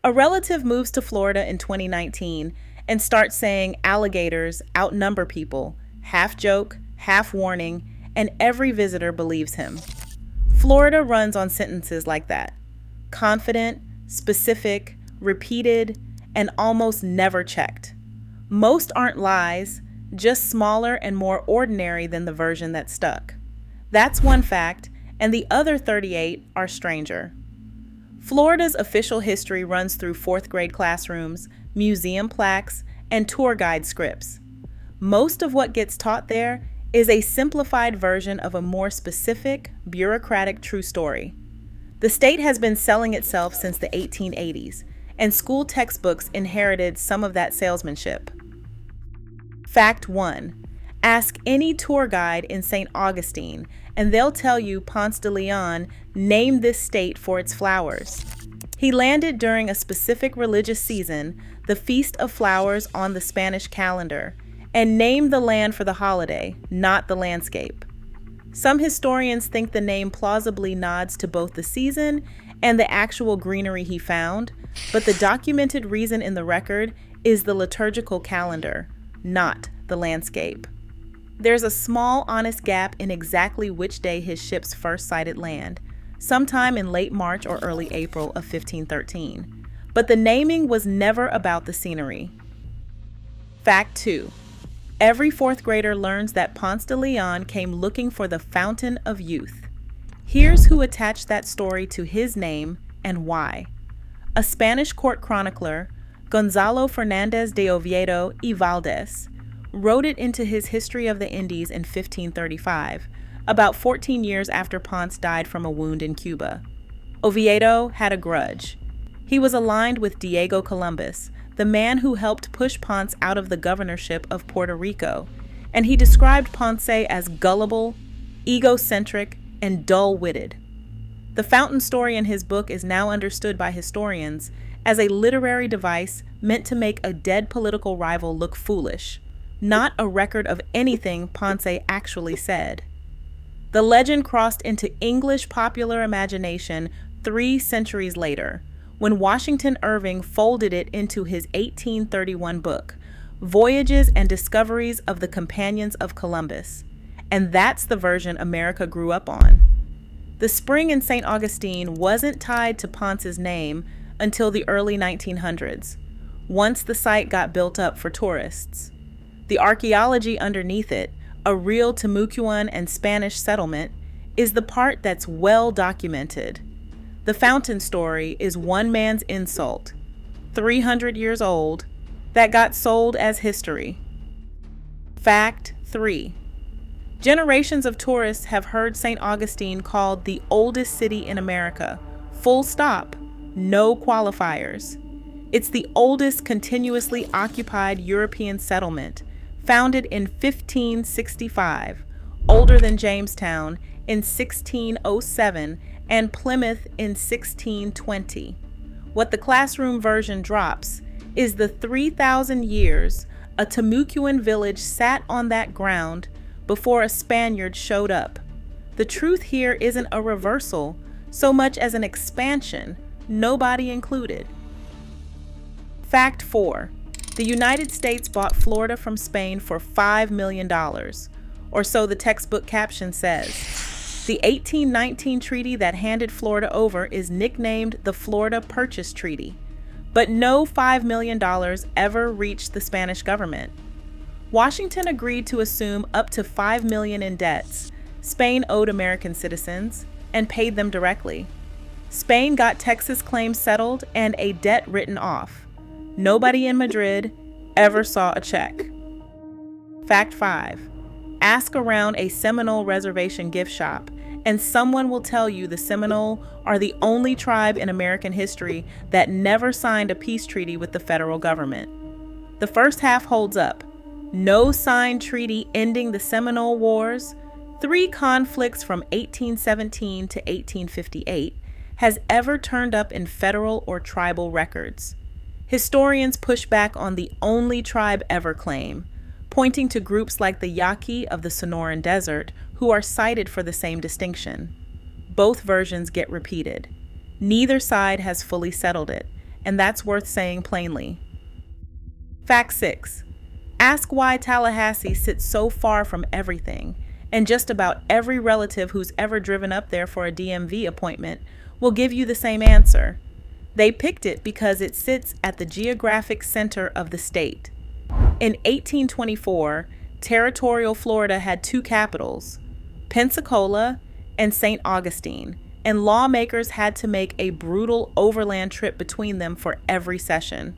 A relative moves to Florida in 2019 and starts saying alligators outnumber people, half joke, half warning, and every visitor believes him. Florida runs on sentences like that: confident, specific, repeated, and almost never checked. Most aren't lies, just smaller and more ordinary than the version that stuck. That's one fact, and the other 38 are stranger. Florida's official history runs through fourth grade classrooms, museum plaques, and tour guide scripts. Most of what gets taught there is a simplified version of a more specific, bureaucratic true story. The state has been selling itself since the 1880s, and school textbooks inherited some of that salesmanship. Fact 1. Ask any tour guide in St. Augustine, and they'll tell you Ponce de León named this state for its flowers. He landed during a specific religious season, the Feast of Flowers on the Spanish calendar, and named the land for the holiday, not the landscape. Some historians think the name plausibly nods to both the season and the actual greenery he found, but the documented reason in the record is the liturgical calendar, not the landscape. There's a small, honest gap in exactly which day his ships first sighted land, sometime in late March or early April of 1513. But the naming was never about the scenery. Fact 2. Every fourth grader learns that Ponce de León came looking for the fountain of youth. Here's who attached that story to his name and why. A Spanish court chronicler, Gonzalo Fernández de Oviedo y Valdés, wrote it into his History of the Indies in 1535, about 14 years after Ponce died from a wound in Cuba. Oviedo had a grudge. He was aligned with Diego Columbus, the man who helped push Ponce out of the governorship of Puerto Rico, and he described Ponce as gullible, egocentric, and dull-witted. The fountain story in his book is now understood by historians as a literary device meant to make a dead political rival look foolish, not a record of anything Ponce actually said. The legend crossed into English popular imagination 3 centuries later, when Washington Irving folded it into his 1831 book, Voyages and Discoveries of the Companions of Columbus, and that's the version America grew up on. The spring in St. Augustine wasn't tied to Ponce's name until the early 1900s, once the site got built up for tourists. The archaeology underneath it, a real Timucuan and Spanish settlement, is the part that's well documented. The fountain story is one man's insult, 300 years old, that got sold as history. Fact 3. Generations of tourists have heard St. Augustine called the oldest city in America, full stop, no qualifiers. It's the oldest continuously occupied European settlement, founded in 1565, older than Jamestown in 1607, and Plymouth in 1620. What the classroom version drops is the 3,000 years a Timucuan village sat on that ground before a Spaniard showed up. The truth here isn't a reversal so much as an expansion, nobody included. Fact 4. The United States bought Florida from Spain for $5 million, or so the textbook caption says. The 1819 treaty that handed Florida over is nicknamed the Florida Purchase Treaty, but no $5 million ever reached the Spanish government. Washington agreed to assume up to $5 million in debts Spain owed American citizens and paid them directly. Spain got Texas claims settled and a debt written off. Nobody in Madrid ever saw a check. Fact 5. Ask around a Seminole reservation gift shop, and someone will tell you the Seminole are the only tribe in American history that never signed a peace treaty with the federal government. The first half holds up. No signed treaty ending the Seminole Wars, 3 conflicts from 1817 to 1858, has ever turned up in federal or tribal records. Historians push back on the only tribe ever claim, pointing to groups like the Yaqui of the Sonoran Desert, who are cited for the same distinction. Both versions get repeated. Neither side has fully settled it, and that's worth saying plainly. Fact 6. Ask why Tallahassee sits so far from everything, and just about every relative who's ever driven up there for a DMV appointment will give you the same answer. They picked it because it sits at the geographic center of the state. In 1824, territorial Florida had two capitals, Pensacola and St. Augustine, and lawmakers had to make a brutal overland trip between them for every session.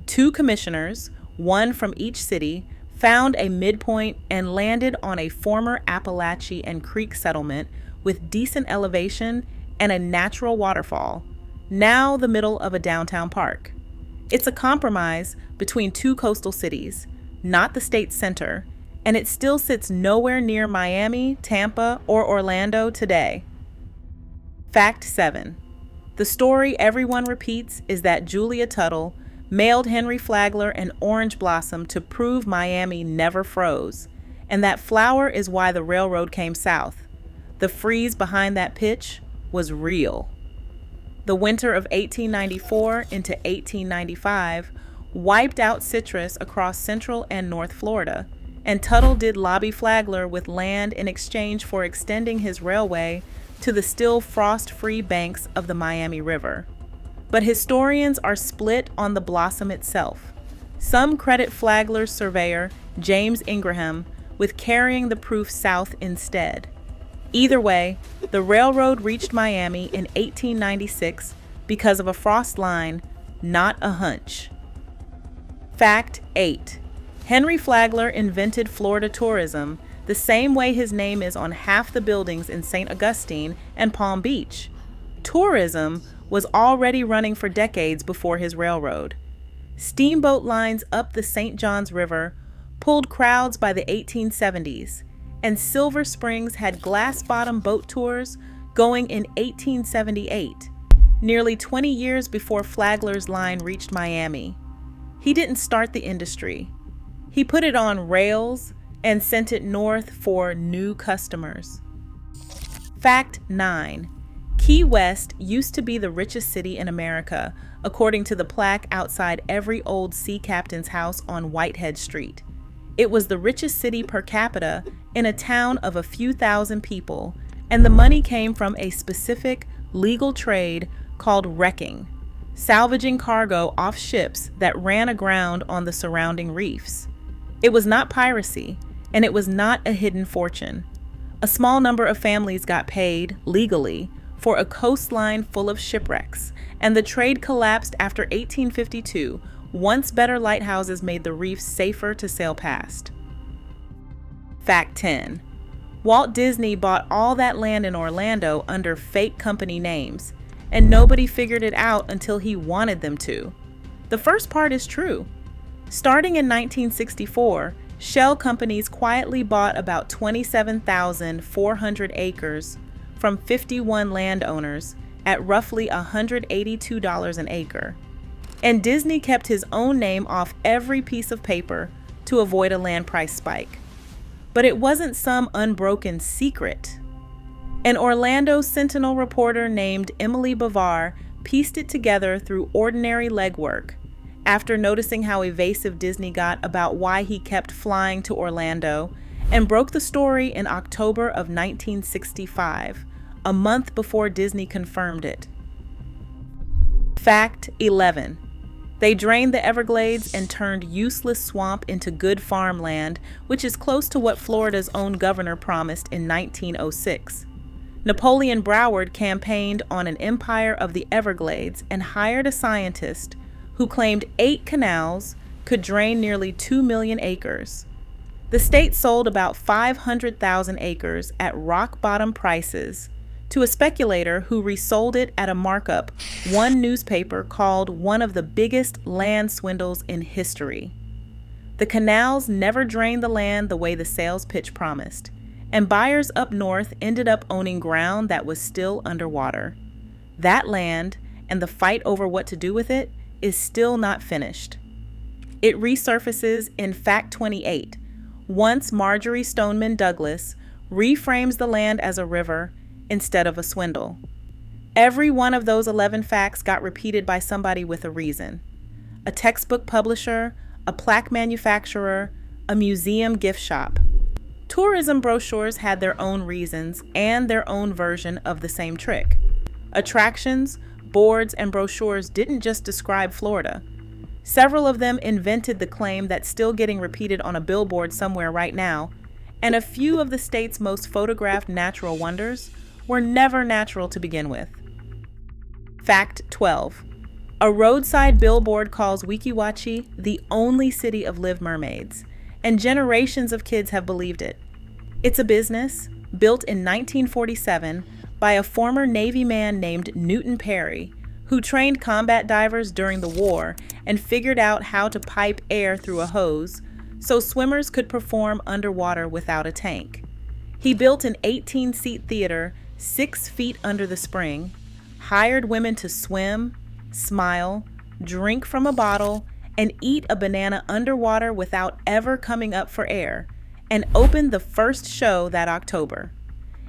Two commissioners, one from each city, found a midpoint and landed on a former Appalachie and Creek settlement with decent elevation and a natural waterfall, now the middle of a downtown park. It's a compromise between two coastal cities, not the state's center, and it still sits nowhere near Miami, Tampa, or Orlando today. Fact 7. The story everyone repeats is that Julia Tuttle mailed Henry Flagler an orange blossom to prove Miami never froze, and that flower is why the railroad came south. The freeze behind that pitch was real. The winter of 1894 into 1895 wiped out citrus across Central and North Florida, and Tuttle did lobby Flagler with land in exchange for extending his railway to the still frost-free banks of the Miami River. But historians are split on the blossom itself. Some credit Flagler's surveyor, James Ingraham, with carrying the proof south instead. Either way, the railroad reached Miami in 1896 because of a frost line, not a hunch. Fact 8. Henry Flagler invented Florida tourism the same way his name is on half the buildings in St. Augustine and Palm Beach. Tourism was already running for decades before his railroad. Steamboat lines up the St. Johns River pulled crowds by the 1870s, and Silver Springs had glass-bottom boat tours going in 1878, nearly 20 years before Flagler's line reached Miami. He didn't start the industry. He put it on rails and sent it north for new customers. Fact 9. Key West used to be the richest city in America, according to the plaque outside every old sea captain's house on Whitehead Street. It was the richest city per capita in a town of a few thousand people, and the money came from a specific legal trade called wrecking, salvaging cargo off ships that ran aground on the surrounding reefs. It was not piracy, and it was not a hidden fortune. A small number of families got paid, legally, for a coastline full of shipwrecks, and the trade collapsed after 1852, once better lighthouses made the reefs safer to sail past. Fact 10. Walt Disney bought all that land in Orlando under fake company names, and nobody figured it out until he wanted them to. The first part is true. Starting in 1964, shell companies quietly bought about 27,400 acres from 51 landowners at roughly $182 an acre. And Disney kept his own name off every piece of paper to avoid a land price spike. But it wasn't some unbroken secret. An Orlando Sentinel reporter named Emily Bavar pieced it together through ordinary legwork after noticing how evasive Disney got about why he kept flying to Orlando, and broke the story in October of 1965, a month before Disney confirmed it. Fact 11. They drained the Everglades and turned useless swamp into good farmland, which is close to what Florida's own governor promised in 1906. Napoleon Broward campaigned on an empire of the Everglades and hired a scientist who claimed 8 canals could drain nearly 2 million acres. The state sold about 500,000 acres at rock-bottom prices to a speculator who resold it at a markup one newspaper called one of the biggest land swindles in history. The canals never drained the land the way the sales pitch promised, and buyers up north ended up owning ground that was still underwater. That land, and the fight over what to do with it, is still not finished. It resurfaces in Fact 28, once Marjorie Stoneman Douglas reframes the land as a river instead of a swindle. Every one of those 11 facts got repeated by somebody with a reason: a textbook publisher, a plaque manufacturer, a museum gift shop. Tourism brochures had their own reasons and their own version of the same trick. Attractions, boards, and brochures didn't just describe Florida. Several of them invented the claim that's still getting repeated on a billboard somewhere right now, and a few of the state's most photographed natural wonders were never natural to begin with. Fact 12. A roadside billboard calls Weeki Wachee the only city of live mermaids, and generations of kids have believed it. It's a business built in 1947 by a former Navy man named Newton Perry, who trained combat divers during the war and figured out how to pipe air through a hose so swimmers could perform underwater without a tank. He built an 18-seat theater 6 feet under the spring, hired women to swim, smile, drink from a bottle, and eat a banana underwater without ever coming up for air, and opened the first show that October.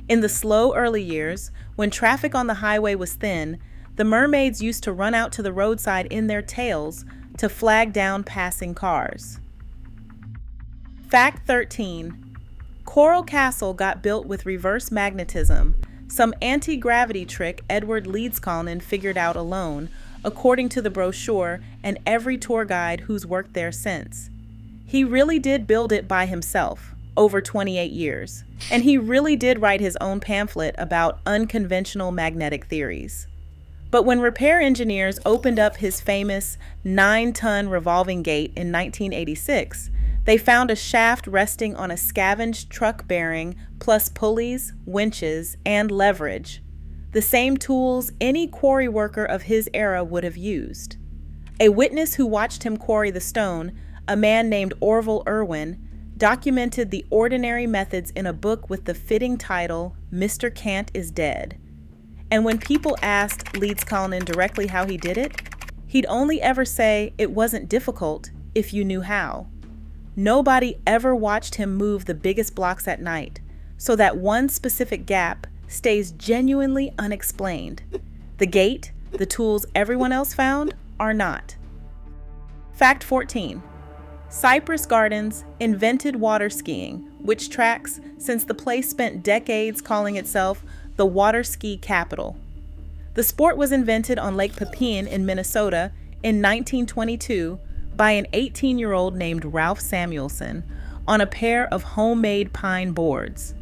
In the slow early years, when traffic on the highway was thin, the mermaids used to run out to the roadside in their tails to flag down passing cars. Fact 13. Coral Castle got built with reverse magnetism, some anti-gravity trick Edward Leedskalnin figured out alone, according to the brochure and every tour guide who's worked there since. He really did build it by himself, over 28 years, and he really did write his own pamphlet about unconventional magnetic theories. But when repair engineers opened up his famous 9-ton revolving gate in 1986, they found a shaft resting on a scavenged truck bearing plus pulleys, winches, and leverage, the same tools any quarry worker of his era would have used. A witness who watched him quarry the stone, a man named Orville Irwin, documented the ordinary methods in a book with the fitting title, Mr. Cant is Dead. And when people asked Leedskalnin directly how he did it, he'd only ever say it wasn't difficult if you knew how. Nobody ever watched him move the biggest blocks at night, so that one specific gap stays genuinely unexplained. The gate, the tools everyone else found, are not. Fact 14. Cypress Gardens invented water skiing, which tracks since the place spent decades calling itself the water ski capital. The sport was invented on Lake Pepin in Minnesota in 1922 by an 18-year-old named Ralph Samuelson on a pair of homemade pine boards.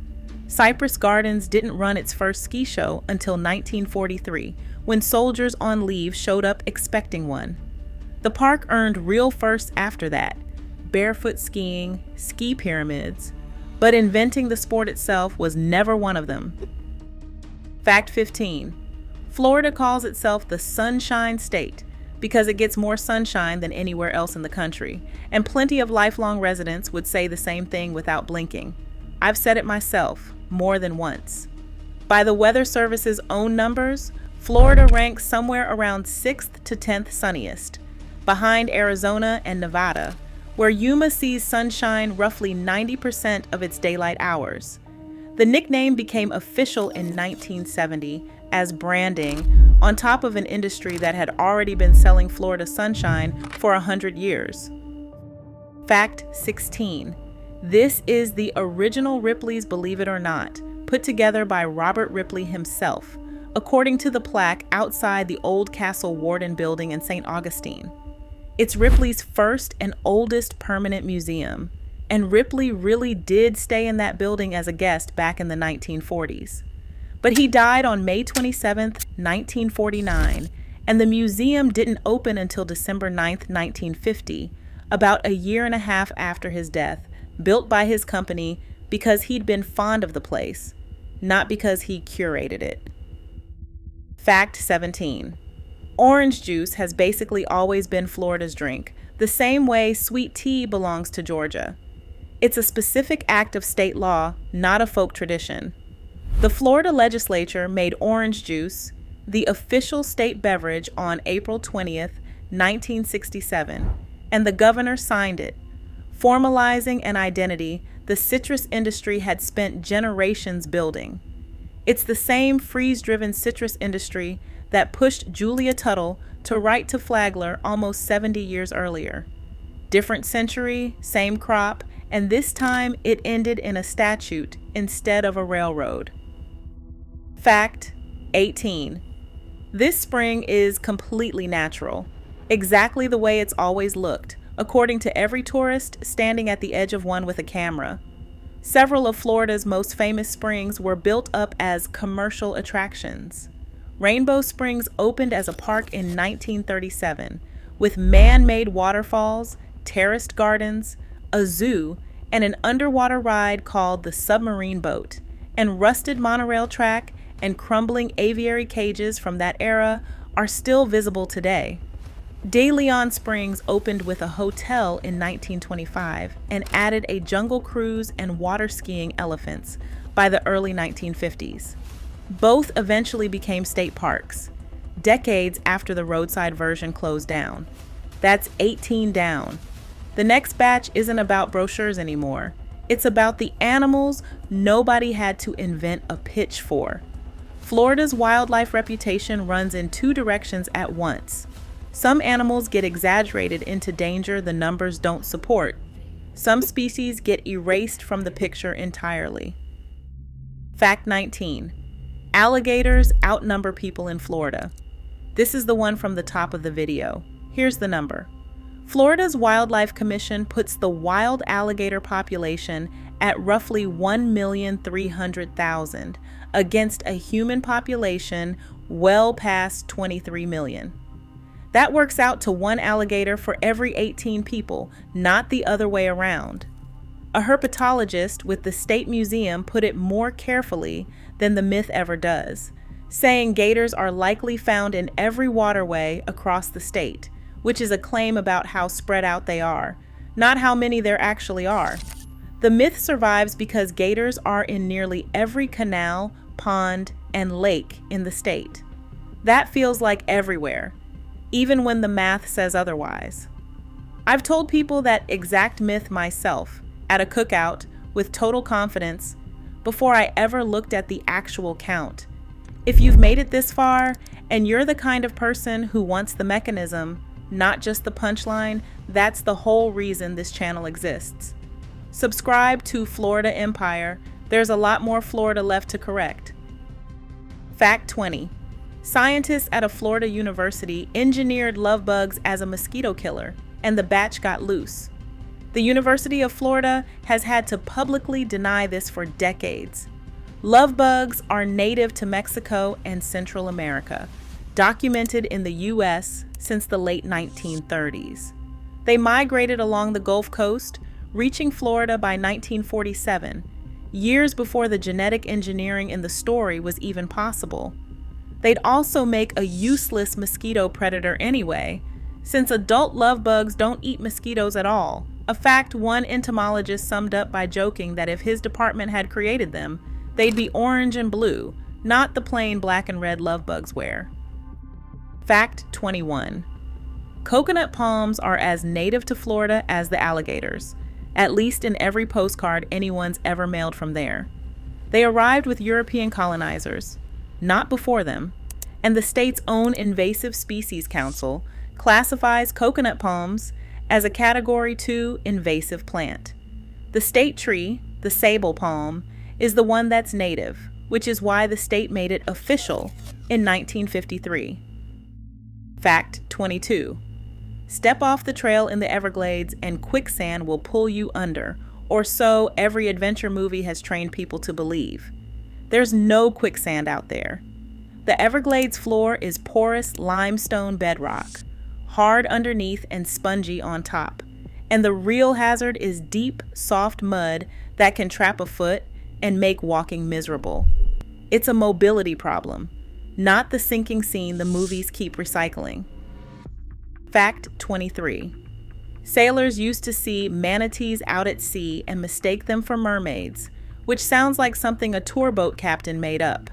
Cypress Gardens didn't run its first ski show until 1943, when soldiers on leave showed up expecting one. The park earned real firsts after that: barefoot skiing, ski pyramids, but inventing the sport itself was never one of them. Fact 15. Florida calls itself the Sunshine State because it gets more sunshine than anywhere else in the country, and plenty of lifelong residents would say the same thing without blinking. I've said it myself, more than once. By the Weather Service's own numbers, Florida ranks somewhere around 6th to 10th sunniest, behind Arizona and Nevada, where Yuma sees sunshine roughly 90% of its daylight hours. The nickname became official in 1970 as branding, on top of an industry that had already been selling Florida sunshine for 100 years. Fact 16. This is the original Ripley's Believe It or Not, put together by Robert Ripley himself, according to the plaque outside the old Castle Warden building in St. Augustine. It's Ripley's first and oldest permanent museum, and Ripley really did stay in that building as a guest back in the 1940s. But he died on May 27, 1949, and the museum didn't open until December 9, 1950, about a year and a half after his death, built by his company because he'd been fond of the place, not because he curated it. Fact 17. Orange juice has basically always been Florida's drink, the same way sweet tea belongs to Georgia. It's a specific act of state law, not a folk tradition. The Florida legislature made orange juice the official state beverage on April 20th, 1967, and the governor signed it, formalizing an identity the citrus industry had spent generations building. It's the same freeze-driven citrus industry that pushed Julia Tuttle to write to Flagler almost 70 years earlier. Different century, same crop, and this time it ended in a statute instead of a railroad. Fact 18. This spring is completely natural, exactly the way it's always looked, according to every tourist standing at the edge of one with a camera. Several of Florida's most famous springs were built up as commercial attractions. Rainbow Springs opened as a park in 1937 with man-made waterfalls, terraced gardens, a zoo, and an underwater ride called the submarine boat, and rusted monorail track and crumbling aviary cages from that era are still visible today. De Leon Springs opened with a hotel in 1925 and added a jungle cruise and water skiing elephants by the early 1950s. Both eventually became state parks, decades after the roadside version closed down. That's 18 down. The next batch isn't about brochures anymore. It's about the animals nobody had to invent a pitch for. Florida's wildlife reputation runs in two directions at once. Some animals get exaggerated into danger the numbers don't support. Some species get erased from the picture entirely. Fact 19. Alligators outnumber people in Florida. This is the one from the top of the video. Here's the number. Florida's Wildlife Commission puts the wild alligator population at roughly 1,300,000 against a human population well past 23 million. That works out to one alligator for every 18 people, not the other way around. A herpetologist with the State Museum put it more carefully than the myth ever does, saying gators are likely found in every waterway across the state, which is a claim about how spread out they are, not how many there actually are. The myth survives because gators are in nearly every canal, pond, and lake in the state. That feels like everywhere, even when the math says otherwise. I've told people that exact myth myself at a cookout with total confidence before I ever looked at the actual count. If you've made it this far and you're the kind of person who wants the mechanism, not just the punchline, that's the whole reason this channel exists. Subscribe to Florida Empire. There's a lot more Florida left to correct. Fact 20. Scientists at a Florida university engineered love bugs as a mosquito killer, and the batch got loose. The University of Florida has had to publicly deny this for decades. Love bugs are native to Mexico and Central America, documented in the U.S. since the late 1930s. They migrated along the Gulf Coast, reaching Florida by 1947, years before the genetic engineering in the story was even possible. They'd also make a useless mosquito predator anyway, since adult love bugs don't eat mosquitoes at all, a fact one entomologist summed up by joking that if his department had created them, they'd be orange and blue, not the plain black and red love bugs wear. Fact 21. Coconut palms are as native to Florida as the alligators, at least in every postcard anyone's ever mailed from there. They arrived with European colonizers, not before them, and the state's own Invasive Species Council classifies coconut palms as a Category 2 invasive plant. The state tree, the sable palm, is the one that's native, which is why the state made it official in 1953. Fact 22. Step off the trail in the Everglades and quicksand will pull you under, or so every adventure movie has trained people to believe. There's no quicksand out there. The Everglades floor is porous limestone bedrock, hard underneath and spongy on top. And the real hazard is deep, soft mud that can trap a foot and make walking miserable. It's a mobility problem, not the sinking scene the movies keep recycling. Fact 23. Sailors used to see manatees out at sea and mistake them for mermaids, which sounds like something a tour boat captain made up.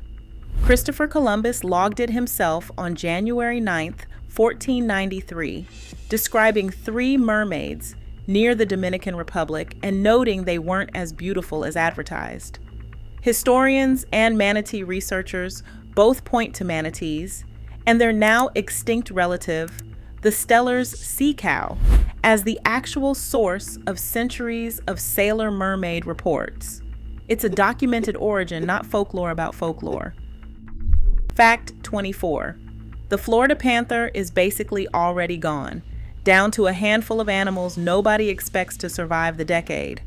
Christopher Columbus logged it himself on January 9th, 1493, describing 3 mermaids near the Dominican Republic and noting they weren't as beautiful as advertised. Historians and manatee researchers both point to manatees and their now extinct relative, the Steller's sea cow, as the actual source of centuries of sailor mermaid reports. It's a documented origin, not folklore about folklore. Fact 24. The Florida panther is basically already gone, down to a handful of animals nobody expects to survive the decade.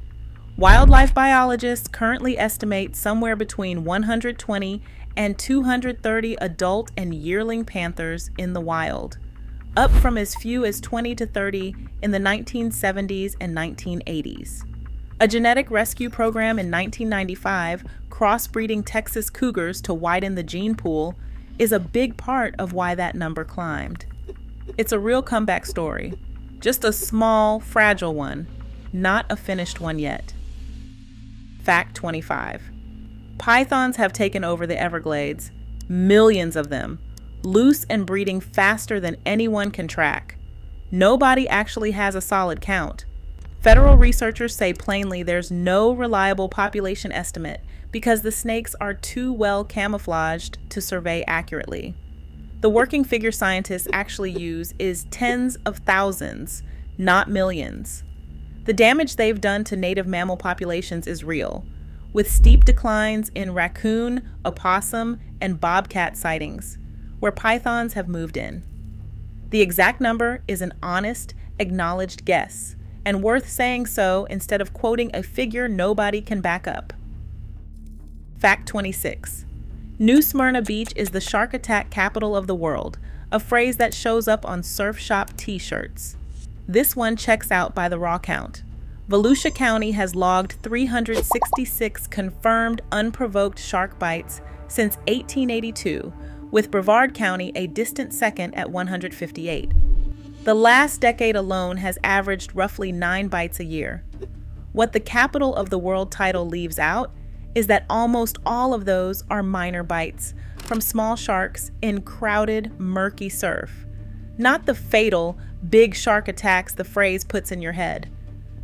Wildlife biologists currently estimate somewhere between 120 and 230 adult and yearling panthers in the wild, up from as few as 20 to 30 in the 1970s and 1980s. A genetic rescue program in 1995, crossbreeding Texas cougars to widen the gene pool, is a big part of why that number climbed. It's a real comeback story, just a small, fragile one, not a finished one yet. Fact 25. Pythons have taken over the Everglades, millions of them, loose and breeding faster than anyone can track. Nobody actually has a solid count. Federal researchers say plainly there's no reliable population estimate because the snakes are too well camouflaged to survey accurately. The working figure scientists actually use is tens of thousands, not millions. The damage they've done to native mammal populations is real, with steep declines in raccoon, opossum, and bobcat sightings, where pythons have moved in. The exact number is an honest, acknowledged guess, and worth saying so instead of quoting a figure nobody can back up. Fact 26. New Smyrna Beach is the shark attack capital of the world, a phrase that shows up on surf shop t-shirts. This one checks out by the raw count. Volusia County has logged 366 confirmed unprovoked shark bites since 1882, with Brevard County a distant second at 158. The last decade alone has averaged roughly 9 bites a year. What the capital of the world title leaves out is that almost all of those are minor bites from small sharks in crowded, murky surf. Not the fatal, big shark attacks the phrase puts in your head.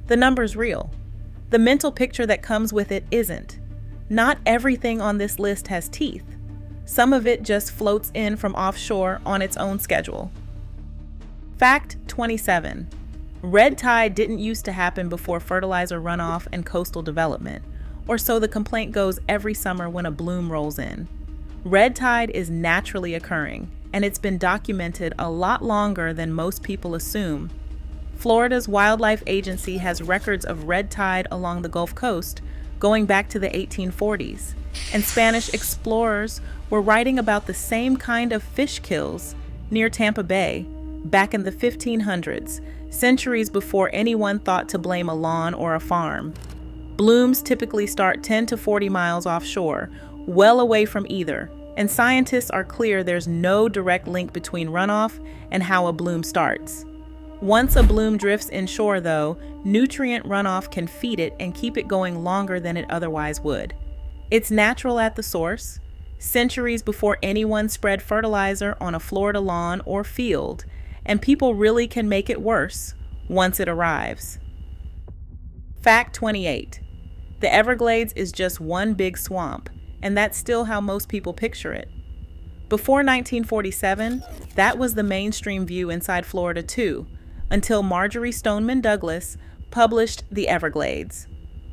The number's real. The mental picture that comes with it isn't. Not everything on this list has teeth. Some of it just floats in from offshore on its own schedule. Fact 27. Red tide didn't used to happen before fertilizer runoff and coastal development, or so the complaint goes every summer when a bloom rolls in. Red tide is naturally occurring, and it's been documented a lot longer than most people assume. Florida's Wildlife Agency has records of red tide along the Gulf Coast going back to the 1840s, and Spanish explorers were writing about the same kind of fish kills near Tampa Bay back in the 1500s, centuries before anyone thought to blame a lawn or a farm. Blooms typically start 10 to 40 miles offshore, well away from either, and scientists are clear there's no direct link between runoff and how a bloom starts. Once a bloom drifts inshore, though, nutrient runoff can feed it and keep it going longer than it otherwise would. It's natural at the source, centuries before anyone spread fertilizer on a Florida lawn or field, and people really can make it worse once it arrives. Fact 28. The Everglades is just one big swamp, and that's still how most people picture it. Before 1947, that was the mainstream view inside Florida too, until Marjorie Stoneman Douglas published The Everglades,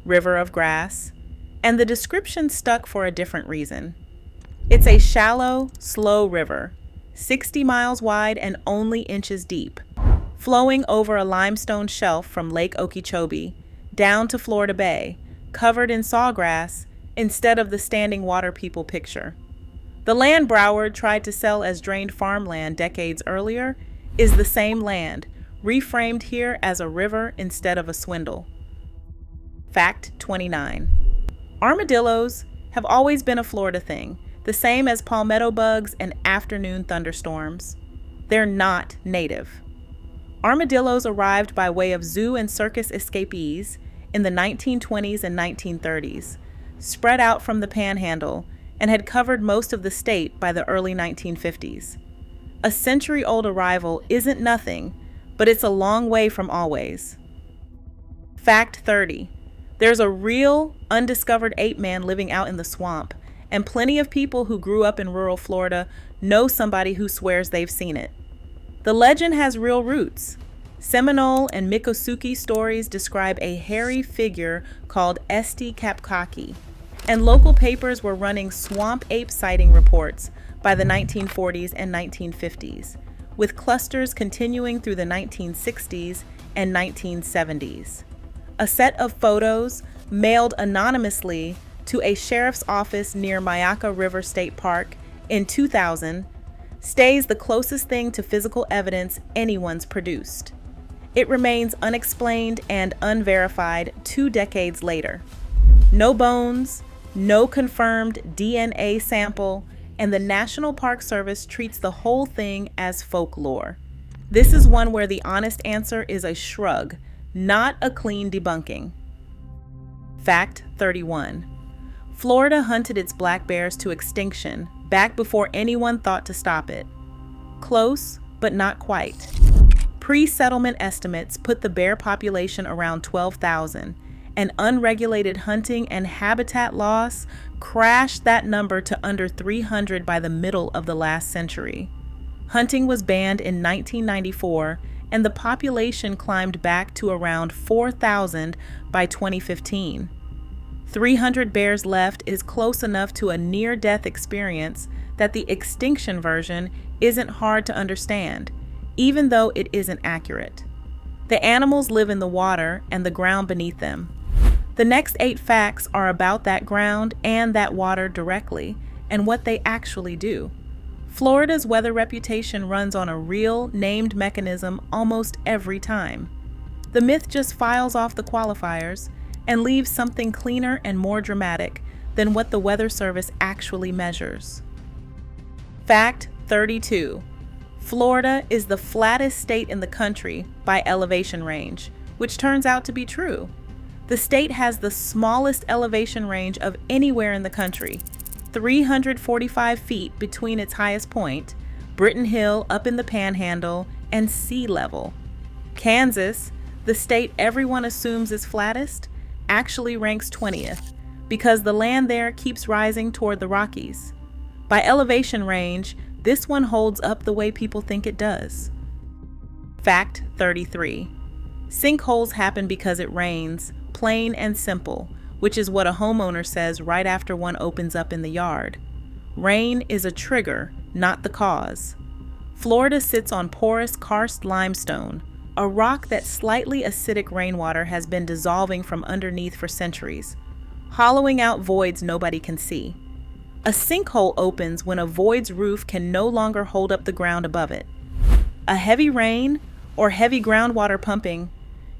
River of Grass, and the description stuck for a different reason. It's a shallow, slow river, 60 miles wide and only inches deep, flowing over a limestone shelf from Lake Okeechobee down to Florida Bay, covered in sawgrass instead of the standing water people picture. The land Broward tried to sell as drained farmland decades earlier is the same land, reframed here as a river instead of a swindle. Fact 29. Armadillos have always been a Florida thing, the same as palmetto bugs and afternoon thunderstorms. They're not native. Armadillos arrived by way of zoo and circus escapees in the 1920s and 1930s, spread out from the Panhandle, and had covered most of the state by the early 1950s. A century-old arrival isn't nothing, but it's a long way from always. Fact 30. There's a real, undiscovered ape man living out in the swamp, and plenty of people who grew up in rural Florida know somebody who swears they've seen it. The legend has real roots. Seminole and Miccosukee stories describe a hairy figure called Esti Kapkaki, and local papers were running swamp ape sighting reports by the 1940s and 1950s, with clusters continuing through the 1960s and 1970s. A set of photos mailed anonymously to a sheriff's office near Myakka River State Park in 2000 stays the closest thing to physical evidence anyone's produced. It remains unexplained and unverified 2 decades later. No bones, no confirmed DNA sample, and the National Park Service treats the whole thing as folklore. This is one where the honest answer is a shrug, not a clean debunking. Fact 31. Florida hunted its black bears to extinction back before anyone thought to stop it. Close, but not quite. Pre-settlement estimates put the bear population around 12,000, and unregulated hunting and habitat loss crashed that number to under 300 by the middle of the last century. Hunting was banned in 1994, and the population climbed back to around 4,000 by 2015. 300 bears left is close enough to a near-death experience that the extinction version isn't hard to understand, even though it isn't accurate. The animals live in the water and the ground beneath them. The next 8 facts are about that ground and that water directly, and what they actually do. Florida's weather reputation runs on a real, named mechanism almost every time. The myth just files off the qualifiers and leaves something cleaner and more dramatic than what the Weather Service actually measures. Fact 32. Florida is the flattest state in the country by elevation range, which turns out to be true. The state has the smallest elevation range of anywhere in the country, 345 feet between its highest point, Britton Hill up in the Panhandle, and sea level. Kansas, the state everyone assumes is flattest, actually ranks 20th because the land there keeps rising toward the Rockies. By elevation range, this one holds up the way people think it does. Fact 33. Sinkholes happen because it rains, plain and simple, which is what a homeowner says right after one opens up in the yard. Rain is a trigger, not the cause. Florida sits on porous karst limestone, a rock that slightly acidic rainwater has been dissolving from underneath for centuries, hollowing out voids nobody can see. A sinkhole opens when a void's roof can no longer hold up the ground above it. A heavy rain or heavy groundwater pumping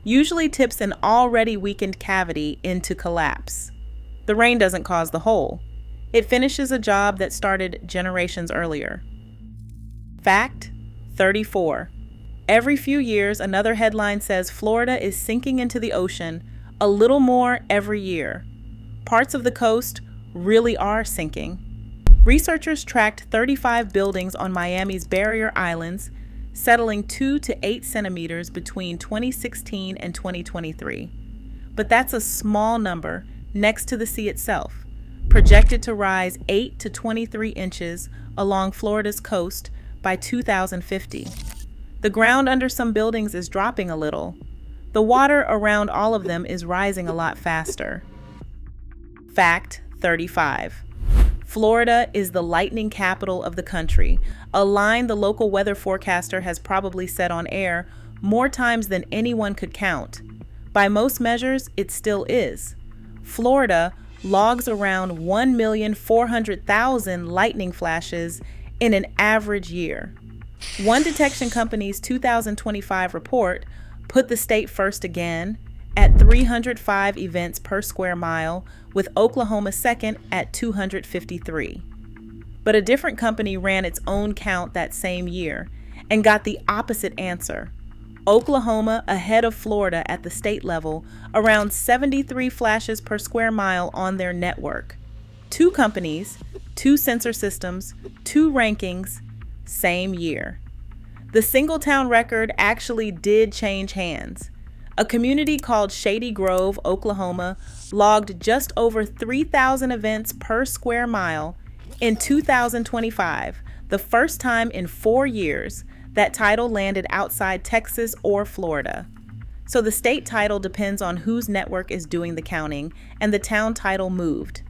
usually tips an already weakened cavity into collapse. The rain doesn't cause the hole. It finishes a job that started generations earlier. Fact 34. Every few years, another headline says Florida is sinking into the ocean a little more every year. Parts of the coast really are sinking. Researchers tracked 35 buildings on Miami's barrier islands, settling 2 to 8 centimeters between 2016 and 2023. But that's a small number next to the sea itself, projected to rise 8 to 23 inches along Florida's coast by 2050. The ground under some buildings is dropping a little. The water around all of them is rising a lot faster. Fact 35. Florida is the lightning capital of the country, a line the local weather forecaster has probably said on air more times than anyone could count. By most measures, it still is. Florida logs around 1,400,000 lightning flashes in an average year. One detection company's 2025 report put the state first again at 305 events per square mile, with Oklahoma second at 253. But a different company ran its own count that same year and got the opposite answer. Oklahoma ahead of Florida at the state level, around 73 flashes per square mile on their network. 2 companies, 2 sensor systems, 2 rankings, same year. The single town record actually did change hands. A community called Shady Grove, Oklahoma, logged just over 3,000 events per square mile in 2025, the first time in 4 years that title landed outside Texas or Florida. So the state title depends on whose network is doing the counting, and the town title moved.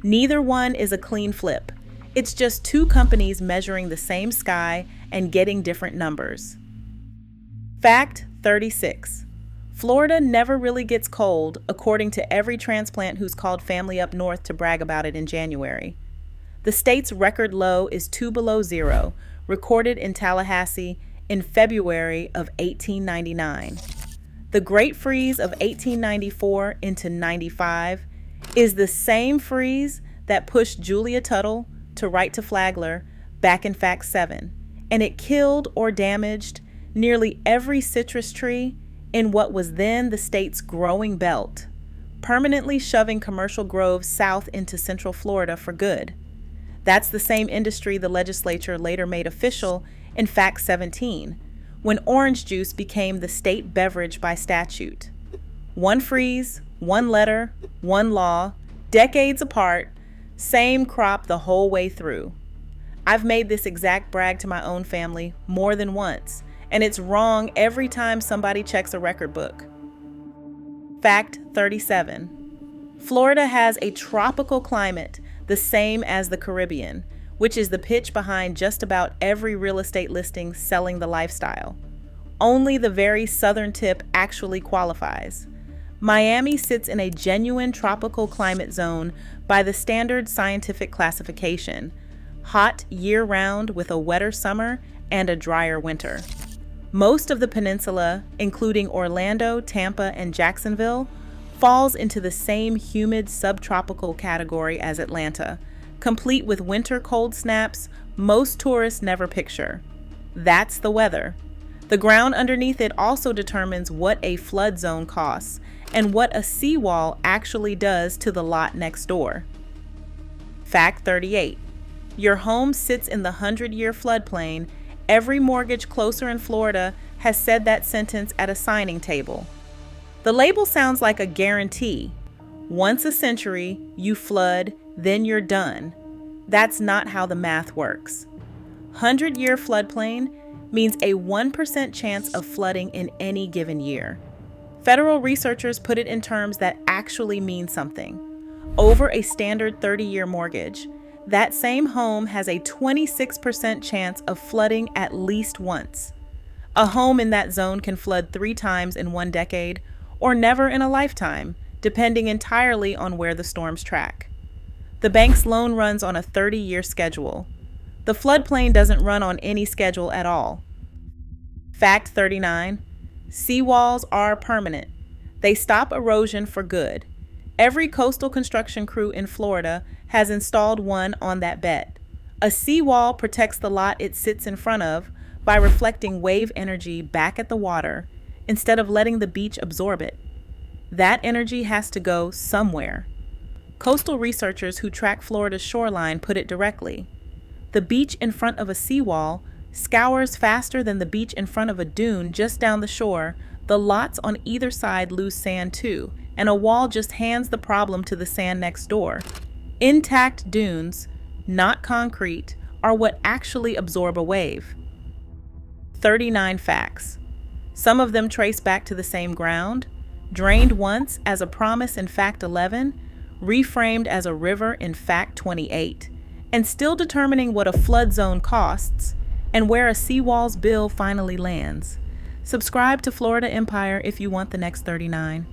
Neither one is a clean flip. It's just two companies measuring the same sky and getting different numbers. Fact 36. Florida never really gets cold, according to every transplant who's called family up north to brag about it in January. The state's record low is 2 below zero, recorded in Tallahassee in February of 1899. The Great Freeze of 1894 into 95 is the same freeze that pushed Julia Tuttle to write to Flagler back in Fact 7, and it killed or damaged nearly every citrus tree in what was then the state's growing belt, permanently shoving commercial groves south into central Florida for good. That's the same industry the legislature later made official in Fact 17, when orange juice became the state beverage by statute. One freeze, one letter, one law, decades apart, same crop the whole way through. I've made this exact brag to my own family more than once, and it's wrong every time somebody checks a record book. Fact 37. Florida has a tropical climate, the same as the Caribbean, which is the pitch behind just about every real estate listing selling the lifestyle. Only the very southern tip actually qualifies. Miami sits in a genuine tropical climate zone by the standard scientific classification: hot year-round with a wetter summer and a drier winter. Most of the peninsula, including Orlando, Tampa, and Jacksonville, falls into the same humid subtropical category as Atlanta, complete with winter cold snaps most tourists never picture. That's the weather. The ground underneath it also determines what a flood zone costs and what a seawall actually does to the lot next door. Fact 38. Your home sits in the 100-year floodplain. Every mortgage closer in Florida has said that sentence at a signing table. The label sounds like a guarantee. Once a century, you flood, then you're done. That's not how the math works. 100-year floodplain means a 1% chance of flooding in any given year. Federal researchers put it in terms that actually mean something. Over a standard 30-year mortgage, that same home has a 26% chance of flooding at least once. A home in that zone can flood 3 times in 1 decade, or never in a lifetime, depending entirely on where the storms track. The bank's loan runs on a 30-year schedule. The floodplain doesn't run on any schedule at all. Fact 39. Seawalls are permanent. They stop erosion for good. Every coastal construction crew in Florida has installed one on that bet. A seawall protects the lot it sits in front of by reflecting wave energy back at the water instead of letting the beach absorb it. That energy has to go somewhere. Coastal researchers who track Florida's shoreline put it directly. The beach in front of a seawall scours faster than the beach in front of a dune just down the shore. The lots on either side lose sand too, and a wall just hands the problem to the sand next door. Intact dunes, not concrete, are what actually absorb a wave. 39 facts. Some of them trace back to the same ground, drained once as a promise in Fact 11, reframed as a river in Fact 28, and still determining what a flood zone costs and where a seawall's bill finally lands. Subscribe to Florida Empire if you want the next 39.